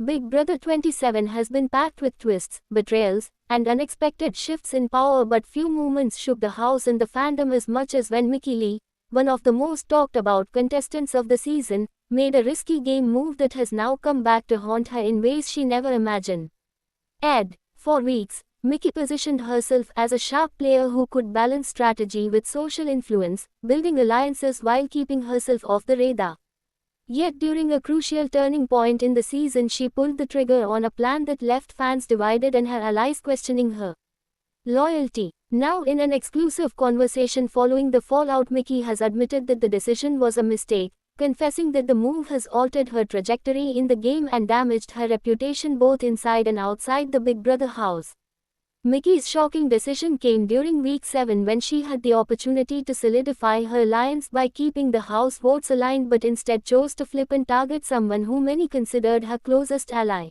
Big Brother 27 has been packed with twists, betrayals, and unexpected shifts in power, but few moments shook the house and the fandom as much as when Mickey Lee, one of the most talked about contestants of the season, made a risky game move that has now come back to haunt her in ways she never imagined. For weeks, Mickey positioned herself as a sharp player who could balance strategy with social influence, building alliances while keeping herself off the radar. Yet during a crucial turning point in the season, she pulled the trigger on a plan that left fans divided and her allies questioning her loyalty. Now, in an exclusive conversation following the fallout, Mickey has admitted that the decision was a mistake, confessing that the move has altered her trajectory in the game and damaged her reputation both inside and outside the Big Brother house. Mickey's shocking decision came during Week 7 when she had the opportunity to solidify her alliance by keeping the house votes aligned, but instead chose to flip and target someone who many considered her closest ally.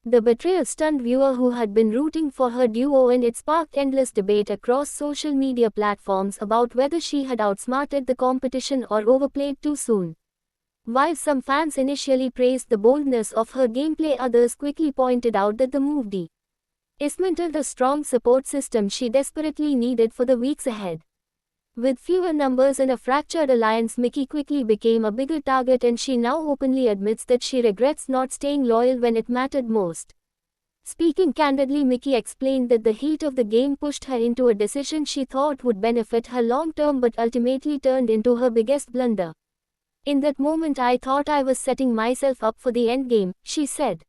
The betrayal stunned viewers who had been rooting for her duo, and it sparked endless debate across social media platforms about whether she had outsmarted the competition or overplayed too soon. While some fans initially praised the boldness of her gameplay, others quickly pointed out that the move dismantled the strong support system she desperately needed for the weeks ahead. With fewer numbers and a fractured alliance, Mickey quickly became a bigger target, and she now openly admits that she regrets not staying loyal when it mattered most. Speaking candidly, Mickey explained that the heat of the game pushed her into a decision she thought would benefit her long-term but ultimately turned into her biggest blunder. "In that moment I thought I was setting myself up for the endgame," she said.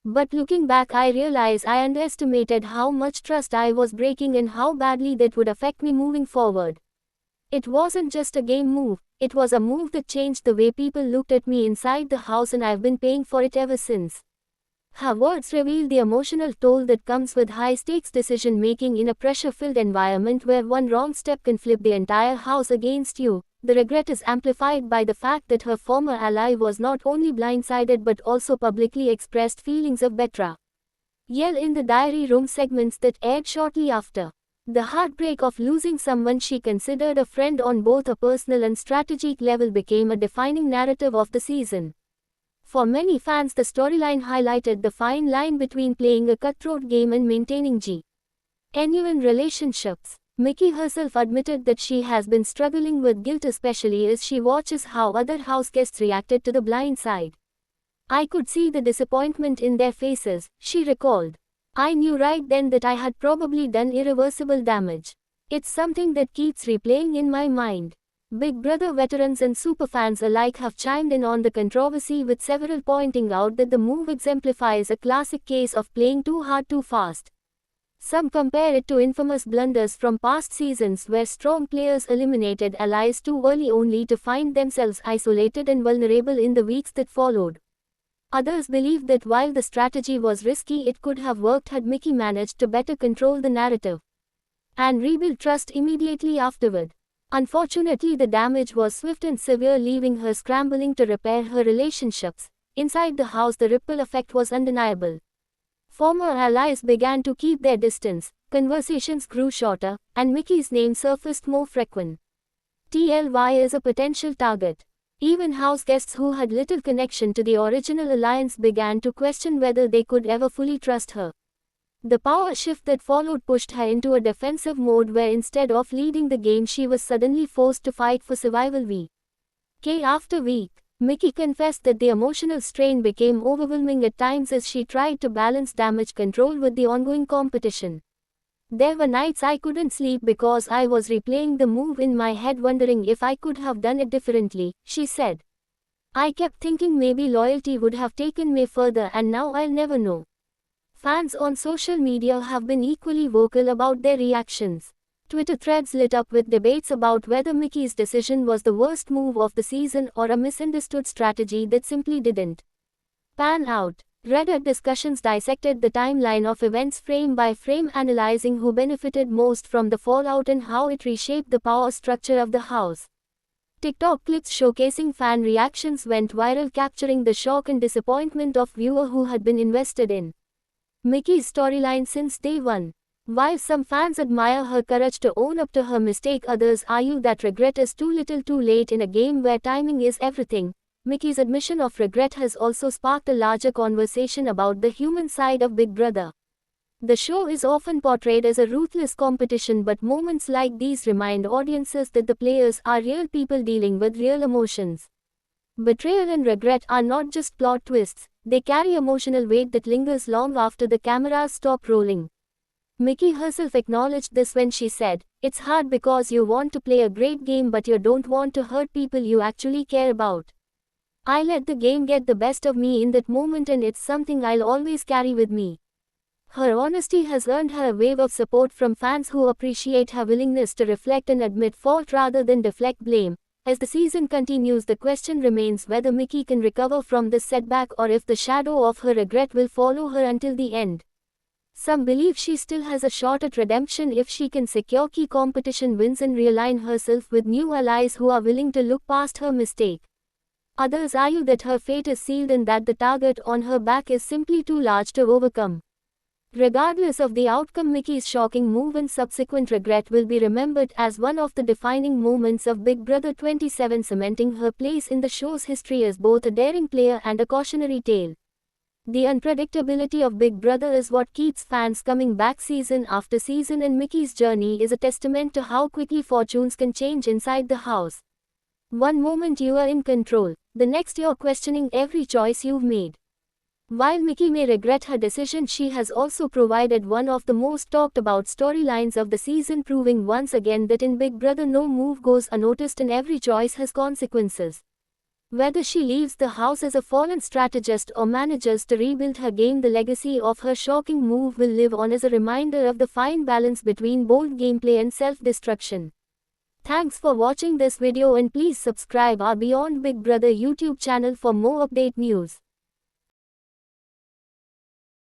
"But looking back, I realize I underestimated how much trust I was breaking and how badly that would affect me moving forward. It wasn't just a game move, it was a move that changed the way people looked at me inside the house, and I've been paying for it ever since." Her words reveal the emotional toll that comes with high-stakes decision-making in a pressure-filled environment where one wrong step can flip the entire house against you. The regret is amplified by the fact that her former ally was not only blindsided but also publicly expressed feelings of betrayal in the diary room segments that aired shortly after. The heartbreak of losing someone she considered a friend on both a personal and strategic level became a defining narrative of the season. For many fans, the storyline highlighted the fine line between playing a cutthroat game and maintaining genuine relationships. Mickey herself admitted that she has been struggling with guilt, especially as she watches how other house guests reacted to the blind side. "I could see the disappointment in their faces," she recalled. "I knew right then that I had probably done irreversible damage. It's something that keeps replaying in my mind." Big Brother veterans and superfans alike have chimed in on the controversy, with several pointing out that the move exemplifies a classic case of playing too hard too fast. Some compare it to infamous blunders from past seasons where strong players eliminated allies too early only to find themselves isolated and vulnerable in the weeks that followed. Others believe that while the strategy was risky, it could have worked had Mickey managed to better control the narrative and rebuild trust immediately afterward. Unfortunately, the damage was swift and severe, leaving her scrambling to repair her relationships. Inside the house, the ripple effect was undeniable. Former allies began to keep their distance, conversations grew shorter, and Mickey's name surfaced more frequent. TLY as a potential target. Even house guests who had little connection to the original alliance began to question whether they could ever fully trust her. The power shift that followed pushed her into a defensive mode where instead of leading the game, she was suddenly forced to fight for survival week after week. Mickey confessed that the emotional strain became overwhelming at times as she tried to balance damage control with the ongoing competition. "There were nights I couldn't sleep because I was replaying the move in my head, wondering if I could have done it differently," she said. "I kept thinking maybe loyalty would have taken me further, and now I'll never know." Fans on social media have been equally vocal about their reactions. Twitter threads lit up with debates about whether Mickey's decision was the worst move of the season or a misunderstood strategy that simply didn't pan out. Reddit discussions dissected the timeline of events frame by frame, analyzing who benefited most from the fallout and how it reshaped the power structure of the house. TikTok clips showcasing fan reactions went viral, capturing the shock and disappointment of viewers who had been invested in Mickey's storyline since day one. While some fans admire her courage to own up to her mistake, others argue that regret is too little too late in a game where timing is everything. Mickey's admission of regret has also sparked a larger conversation about the human side of Big Brother. The show is often portrayed as a ruthless competition, but moments like these remind audiences that the players are real people dealing with real emotions. Betrayal and regret are not just plot twists, they carry emotional weight that lingers long after the cameras stop rolling. Mickey herself acknowledged this when she said, "It's hard because you want to play a great game but you don't want to hurt people you actually care about. I let the game get the best of me in that moment and it's something I'll always carry with me." Her honesty has earned her a wave of support from fans who appreciate her willingness to reflect and admit fault rather than deflect blame. As the season continues, the question remains whether Mickey can recover from this setback or if the shadow of her regret will follow her until the end. Some believe she still has a shot at redemption if she can secure key competition wins and realign herself with new allies who are willing to look past her mistake. Others argue that her fate is sealed and that the target on her back is simply too large to overcome. Regardless of the outcome, Mickey's shocking move and subsequent regret will be remembered as one of the defining moments of Big Brother 27, cementing her place in the show's history as both a daring player and a cautionary tale. The unpredictability of Big Brother is what keeps fans coming back season after season, and Mickey's journey is a testament to how quickly fortunes can change inside the house. One moment you are in control, the next you're questioning every choice you've made. While Mickey may regret her decision, she has also provided one of the most talked about storylines of the season, proving once again that in Big Brother no move goes unnoticed and every choice has consequences. Whether she leaves the house as a fallen strategist or manages to rebuild her game, the legacy of her shocking move will live on as a reminder of the fine balance between bold gameplay and self-destruction. Thanks for watching this video and please subscribe our Beyond Big Brother YouTube channel for more update news.